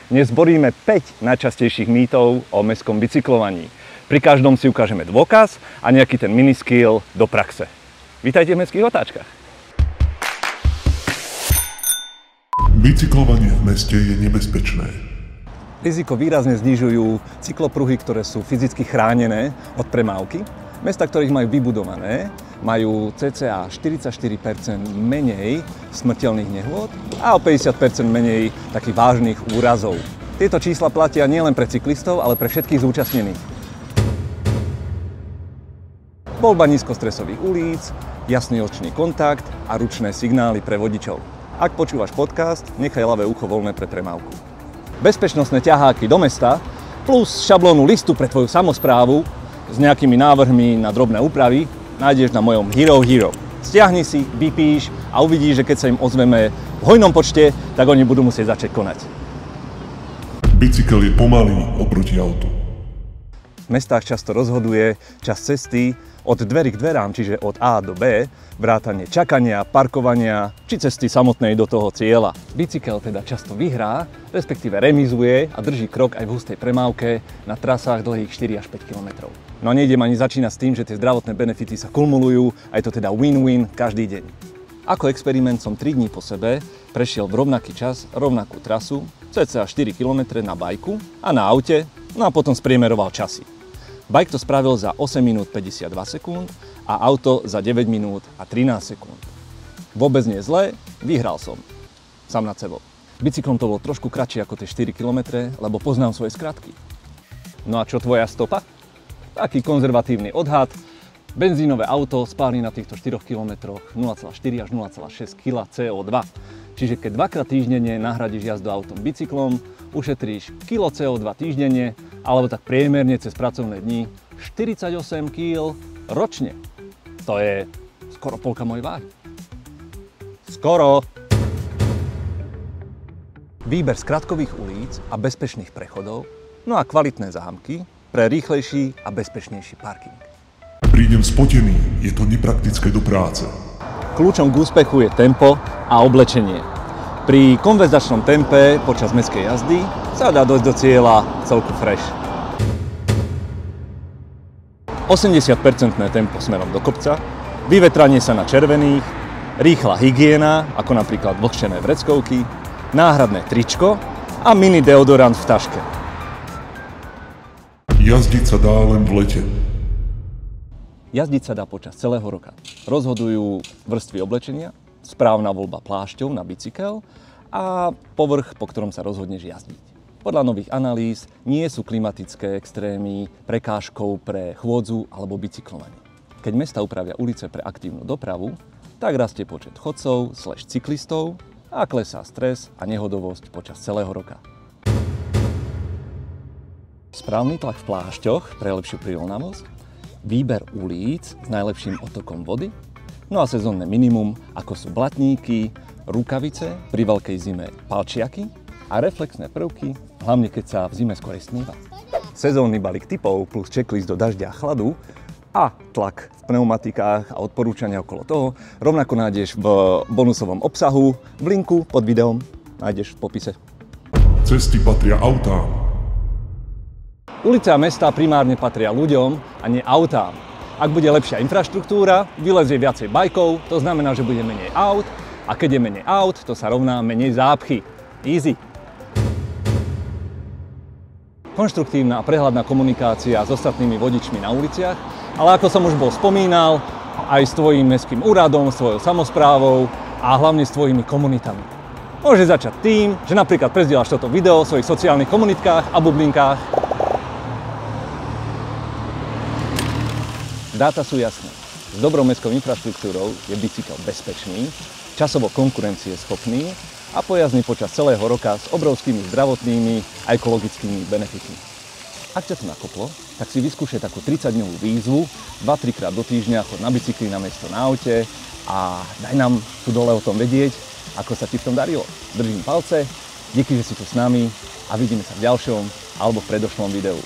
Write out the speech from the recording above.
Dnes zboríme 5 najčastejších mýtov o mestskom bicyklovaní. Pri každom si ukážeme dôkaz a nejaký ten miniskill do praxe. Vítajte v Mestských otáčkach. Bicyklovanie v meste je nebezpečné. Riziko výrazne znižujú cyklopruhy, ktoré sú fyzicky chránené od premávky. Mestá, ktorých majú vybudované, majú cca 44% menej smrteľných nehôd a o 50% menej takých vážnych úrazov. Tieto čísla platia nielen pre cyklistov, ale pre všetkých zúčastnených. Voľba nízkostresových ulic, jasný očný kontakt a ručné signály pre vodičov. Ak počúvaš podcast, nechaj ľavé ucho voľné pre premávku. Bezpečnostné ťaháky do mesta plus šablónu listu pre tvoju samosprávu s nejakými návrhmi na drobné úpravy nájdeš na mojom Hero. Stiahni si, vypíš a uvidíš, že keď sa im ozveme v hojnom počte, tak oni budú musieť začať konať. Bicykel je pomalý oproti autu. V mestách často rozhoduje čas cesty od dverí k dverám, čiže od A do B, vrátane čakania, parkovania či cesty samotnej do toho cieľa. Bicykel teda často vyhrá, respektíve remizuje a drží krok aj v hustej premávke na trasách dlhých 4 až 5 km. No a nejdem ani začínať s tým, že tie zdravotné benefity sa kumulujú a je to teda win-win každý deň. Ako experiment som 3 dní po sebe prešiel v rovnaký čas rovnakú trasu, cca 4 km na bajku a na aute, no a potom spriemeroval časy. Bike to spravil za 8 minút 52 sekúnd a auto za 9 minút a 13 sekúnd. Vôbec nie zle, vyhral som. Sám nad sebou. Bicyklom to bolo trošku kratšie ako tie 4 km, lebo poznám svoje skratky. No a čo tvoja stopa? Taký konzervatívny odhad. Benzínové auto spáli na týchto 4 km 0,4 až 0,6 kg CO2. Čiže keď dvakrát týždenne nahradíš jazdu autom bicyklom, ušetríš kilo CO2 týždenne, alebo tak priemerne cez pracovné dni 48 kg ročne. To je skoro polka mojej váhy. Skoro! Výber skratkových ulic a bezpečných prechodov, no a kvalitné zámky pre rýchlejší a bezpečnejší parking. Prídem spotený, je to nepraktické do práce. Kľúčom k úspechu je tempo a oblečenie. Pri konverzačnom tempe počas mestskej jazdy sa dá dojsť do cieľa celku fresh. 80% tempo smerom do kopca, vyvetranie sa na červených, rýchla hygiena, ako napríklad vlhčené vreckovky, náhradné tričko a mini deodorant v taške. Jazdiť sa dá len v lete. Jazdiť sa dá počas celého roka. Rozhodujú vrstvy oblečenia, správna voľba plášťov na bicykel a povrch, po ktorom sa rozhodneš jazdiť. Podľa nových analýz nie sú klimatické extrémy prekážkou pre chôdzu alebo bicyklovanie. Keď mestá upravia ulice pre aktívnu dopravu, tak rastie počet chodcov / cyklistov a klesá stres a nehodovosť počas celého roka. Správny tlak v plášťoch pre lepšiu prirovnavosť, výber ulic s najlepším odtokom vody, no a sezónne minimum, ako sú blatníky, rukavice, pri veľkej zime palčiaky a reflexné prvky, hlavne keď sa v zime skôr sníva. Sezónny balík tipov plus checklist do dažďa a chladu a tlak v pneumatikách a odporúčania okolo toho rovnako nájdeš v bonusovom obsahu, v linku pod videom nájdeš v popise. Cesty patria autám. Ulice a mestá primárne patria ľuďom a nie autám. Ak bude lepšia infraštruktúra, vylezie viacej bajkov, to znamená, že bude menej aut a keď je menej aut, to sa rovná menej zápchy. Easy. Konštruktívna a prehľadná komunikácia s ostatnými vodičmi na uliciach, ale ako som už bol spomínal, aj s tvojím mestským úradom, s tvojou samosprávou a hlavne s tvojimi komunitami. Môže začať tým, že napríklad prezdieľaš toto video v svojich sociálnych komunitkách a bublinkách. Dáta sú jasné. S dobrou mestskou infraštruktúrou je bicykel bezpečný, časovo konkurencieschopný a pojazdný počas celého roka s obrovskými zdravotnými a ekologickými benefitmi. Ak ťa to nakoplo, tak si vyskúšaj takú 30-dňovú výzvu, 2-3 krát do týždňa chod na bicykli na mesto na aute a daj nám tu dole o tom vedieť, ako sa ti v tom darilo. Držím palce, díky, že si tu s nami a vidíme sa v ďalšom alebo v predošlom videu.